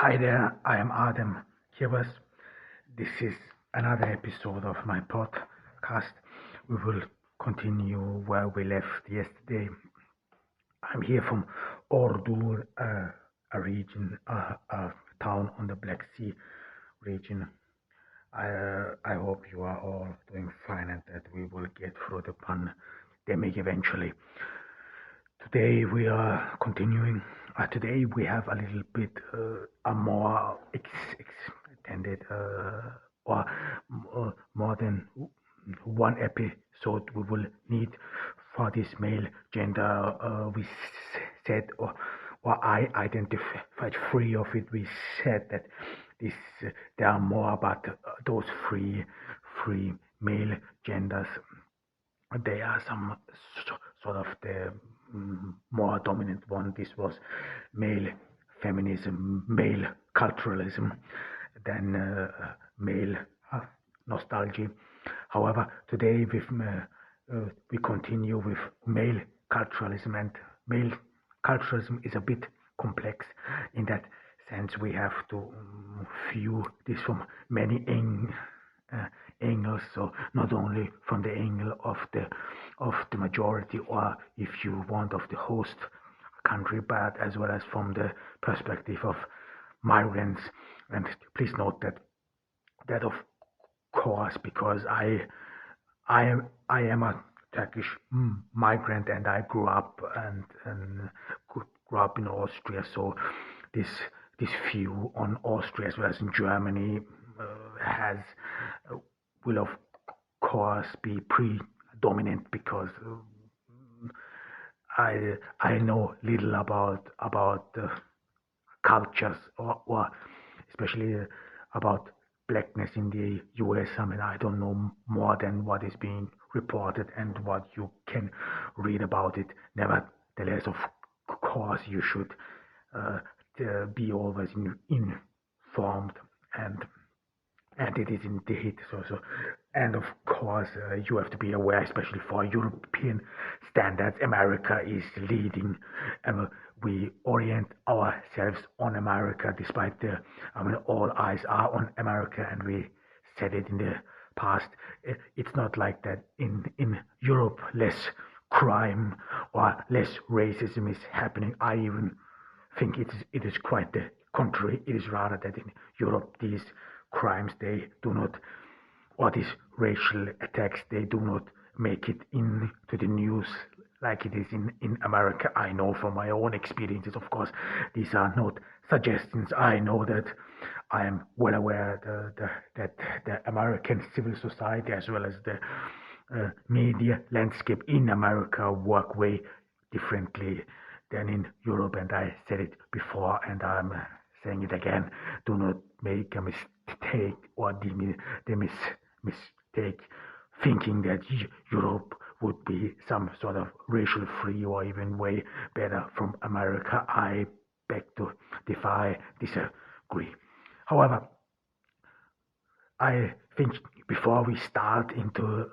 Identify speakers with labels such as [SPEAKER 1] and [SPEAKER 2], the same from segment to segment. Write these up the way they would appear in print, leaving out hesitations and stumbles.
[SPEAKER 1] Hi there, I am Adam Kibas. This is another episode of my podcast. We will continue where we left yesterday. I'm here from Ordur, a region, a town on the Black Sea region. I hope you are all doing fine and that we will get through the pandemic eventually. Today we are continuing. Today we have a little bit a more extended or more than one episode we will need for this male gender. We said or I identified three of it. We said that this there are more about those three male genders. They are some sort of the more dominant one. This was male feminism, male culturalism, then male nostalgia. However, today we continue with male culturalism, and male culturalism is a bit complex. In that sense, we have to view this from many angles, so not only from the angle of the majority, or if you want of the host country, but as well as from the perspective of migrants. And please note that of course, because I am a Turkish migrant, and I grew up in Austria, so this view on Austria as well as in Germany has will of course be predominant, because I know little about the cultures, or especially about blackness in the US. I mean, I don't know more than what is being reported and what you can read about it. Nevertheless, of course, you should be always informed, and it is indeed so. And of course, you have to be aware, especially for European standards, America is leading. We orient ourselves on America, despite all eyes are on America, and we said it in the past. It's not like that in Europe less crime or less racism is happening. I even think it is quite the contrary. It is rather that in Europe these crimes, they do not, or these racial attacks, they do not make it into the news like it is in America. I know from my own experiences. Of course, these are not suggestions. I know that I am well aware that the American civil society as well as the media landscape in America work way differently than in Europe, and I said it before and I'm saying it again. Do not make a mistake, or the mistake thinking that Europe would be some sort of racial free or even way better from America. I beg to disagree. However, I think before we start into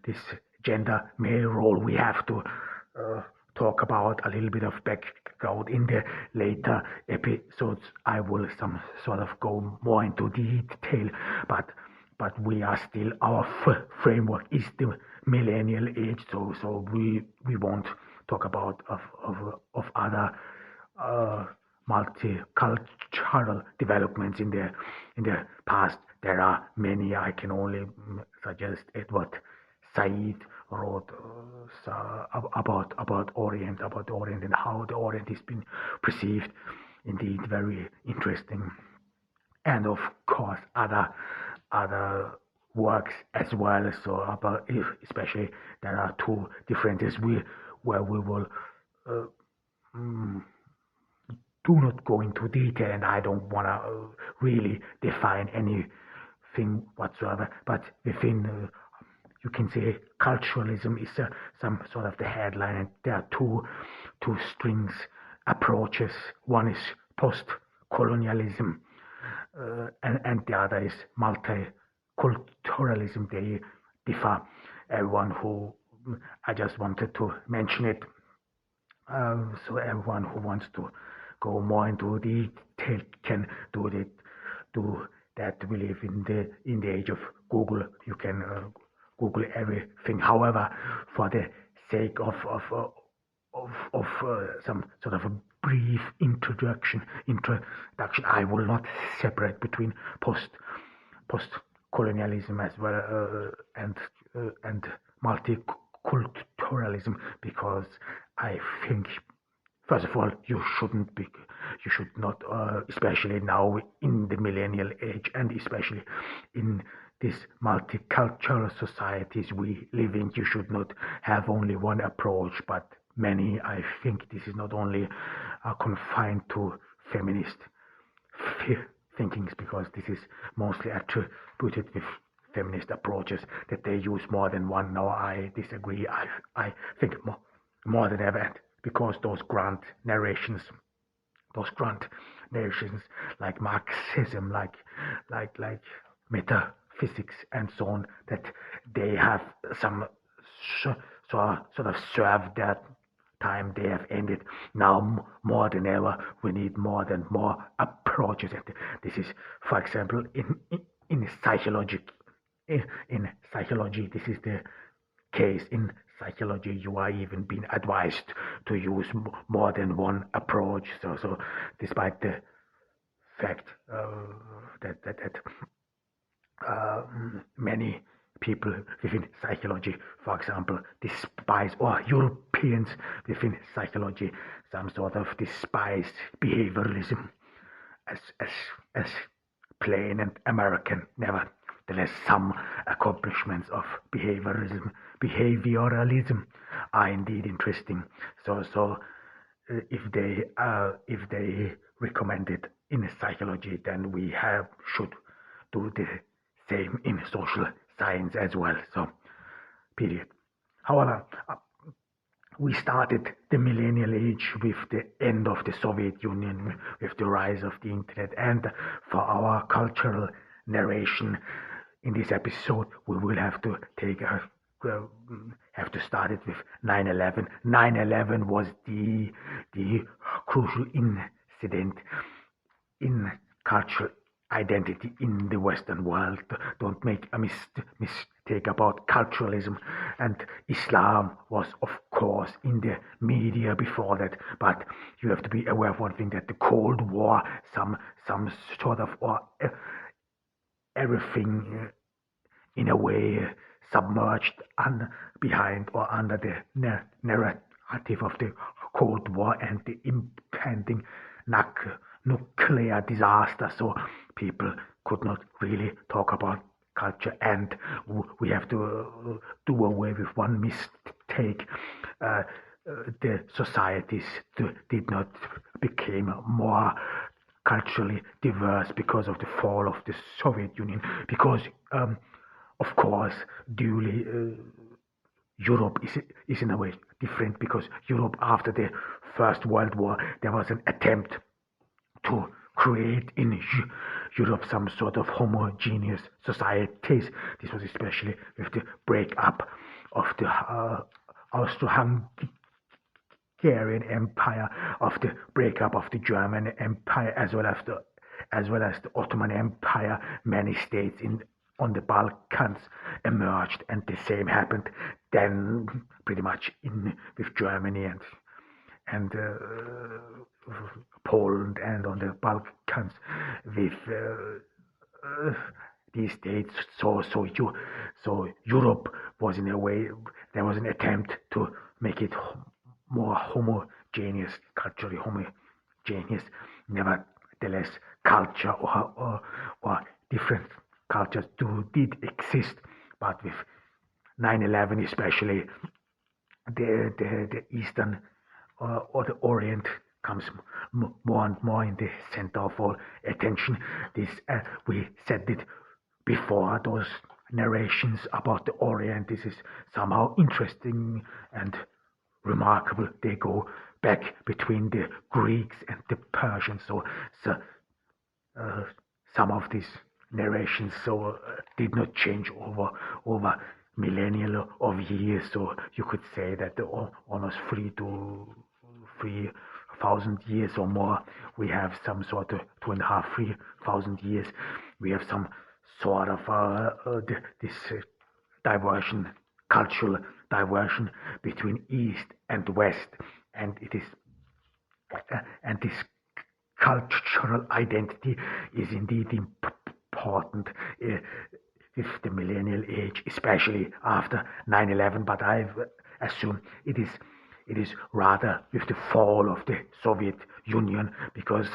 [SPEAKER 1] this gender male role, we have to talk about a little bit of background. In the later episodes, I will some sort of go more into detail, but we are still, our framework is the millennial age, so we won't talk about of other multicultural developments in the past. There are many. I can only suggest Edward Said wrote about Orient, and how the Orient is being perceived. Indeed, very interesting. And of course, other works as well. So about, especially there are two differences where we will do not go into detail, and I don't want to really define anything whatsoever. But within, you can say culturalism is some sort of the headline, and there are two strings approaches. One is post-colonialism, and the other is multiculturalism. They differ. I just wanted to mention it, so everyone who wants to go more into can do that. We live in the age of Google. You can Google everything. However, for the sake of some sort of a brief introduction, I will not separate between post colonialism as well and multiculturalism, because I think, first of all, you should not, especially now in the millennial age, and especially in these multicultural societies we live in, you should not have only one approach, but many. I think this is not only confined to feminist thinkings, because this is mostly attributed with feminist approaches that they use more than one. No, I disagree. I think more than ever, and because those grand narrations like Marxism, like metaphysics and so on, that they have some sort of served that time. They have ended. Now more than ever we need more approaches, and this is, for example, in psychology. In psychology, this is the case. In psychology, you are even being advised to use more than one approach. So despite the fact that many people within psychology, for example, despise, or Europeans within psychology, some sort of despise behavioralism as plain and American. Nevertheless, some accomplishments of behavioralism are indeed interesting. So if they recommend it in psychology, then we should do the same in social science as well. So, period. However, we started the millennial age with the end of the Soviet Union, with the rise of the internet, and for our cultural narration in this episode, we will have to start it with 9/11. 9/11 was the crucial incident in cultural identity in the Western world. Don't make a mistake about culturalism, and Islam was, of course, in the media before that. But you have to be aware of one thing: that the Cold War, some sort of, or everything in a way submerged behind or under the narrative of the Cold War and the impending nuclear disaster. So people could not really talk about culture, and we have to do away with one mistake. The societies did not become more culturally diverse because of the fall of the Soviet Union, because of course duly Europe is in a way different, because Europe, after the First World War, there was an attempt to create in Europe some sort of homogeneous societies. This was especially with the breakup of the Austro-Hungarian Empire, of the breakup of the German Empire, as well as the Ottoman Empire. Many states on the Balkans emerged, and the same happened then pretty much with Germany and Poland, and on the Balkans with these states. So Europe was, in a way, there was an attempt to make it more homogeneous, culturally homogeneous. Nevertheless, culture or different cultures did exist, but with 9/11 especially, the Eastern or the Orient comes more and more in the center of all attention. This we said it before, those narrations about the Orient. This is somehow interesting and remarkable. They go back between the Greeks and the Persians. So some of these narrations did not change over millennia of years. So you could say that the almost 1,000 years or more. We have some sort of 2.5, 3,000 years. We have some sort of this diversion, cultural diversion between East and West, and it is and this cultural identity is indeed important with the millennial age, especially after 9/11. But I assume it is rather with the fall of the Soviet Union, because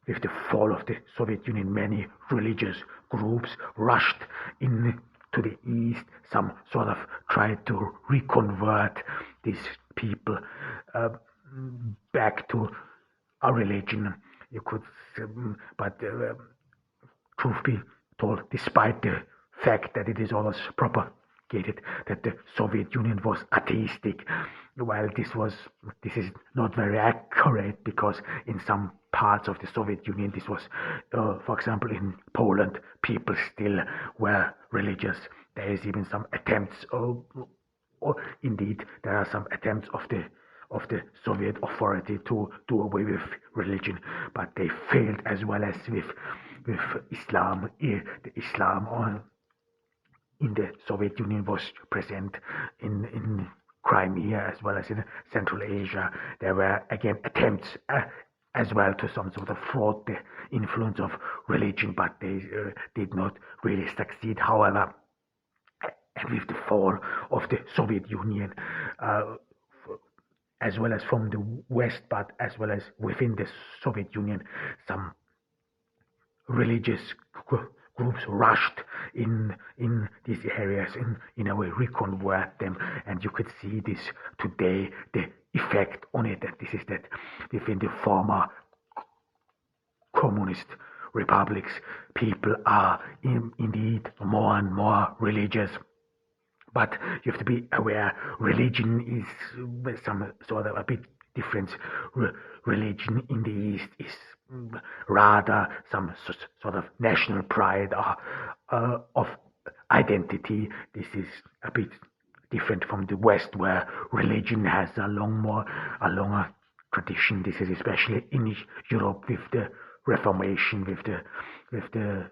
[SPEAKER 1] with the fall of the Soviet Union, many religious groups rushed in to the East. Some sort of tried to reconvert these people back to a religion. You could, but truth be told, despite the fact that it is always propagated that the Soviet Union was atheistic, while this is not very accurate, because in some parts of the Soviet Union, this was, for example, in Poland, people still were religious. There is even some attempts, or indeed there are some attempts of the Soviet authority to do away with religion, but they failed, as well as with Islam. The Islam in the Soviet Union was present in Crimea, as well as in Central Asia. There were again attempts as well to some sort of thwart the influence of religion, but they did not really succeed. However, and with the fall of the Soviet Union, as well as from the West, but as well as within the Soviet Union, some religious groups rushed in these areas, in a way reconvert them, and you could see this today, the effect on it. And this is that within the former communist republics, people are indeed more and more religious. But you have to be aware, religion is some sort of a bit different. Religion in the East is rather some sort of national pride of identity. This is a bit different from the West, where religion has a longer tradition. This is especially in Europe with the Reformation, with the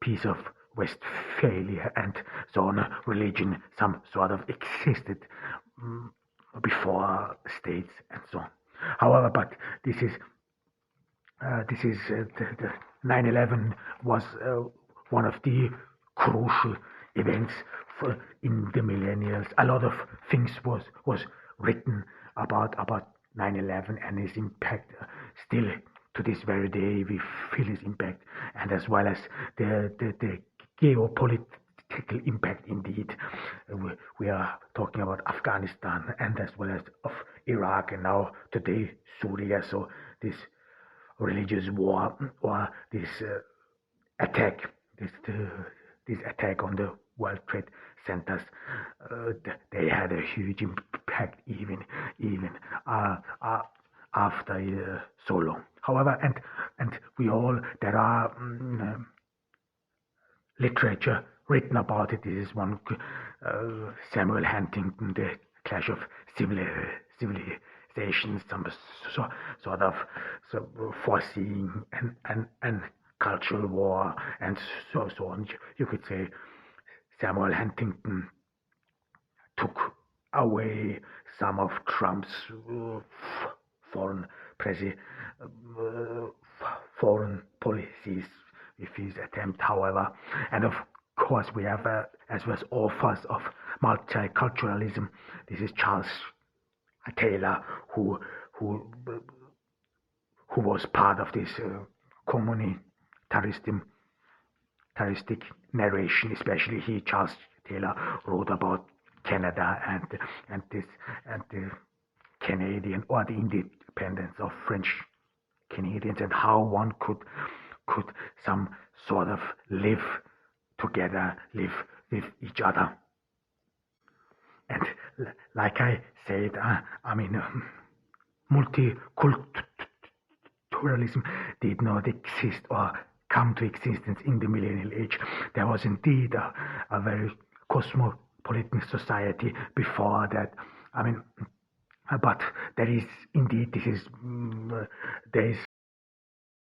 [SPEAKER 1] Peace of Westphalia and so on. Religion some sort of existed before states and so on. However, but this is the 9/11 was one of the crucial events in the millennials. A lot of things was written about 9/11 and its impact. Still to this very day, we feel its impact, and as well as the geopolitical impact. Indeed, we are talking about Afghanistan, and as well as of Iraq, and now today Syria. So this religious war, or this attack, this attack on the World Trade Centers, they had a huge impact even after so long. However, and we all, there are literature written about it. This is one, Samuel Huntington, The Clash of Civilizations, some sort of foreseeing and cultural war, and so on. You could say Samuel Huntington took away some of Trump's foreign policies with his attempt, however. And of course, we have as well as authors of multiculturalism. This is Charles Taylor, who was part of this communitaristic narration. Especially he, Charles Taylor, wrote about Canada and the Canadian, or the independence of French Canadians, and how one could some sort of live together, live with each other. And like I said, multiculturalism did not exist or come to existence in the millennial age. There was indeed a very cosmopolitan society before that. But there is indeed, there is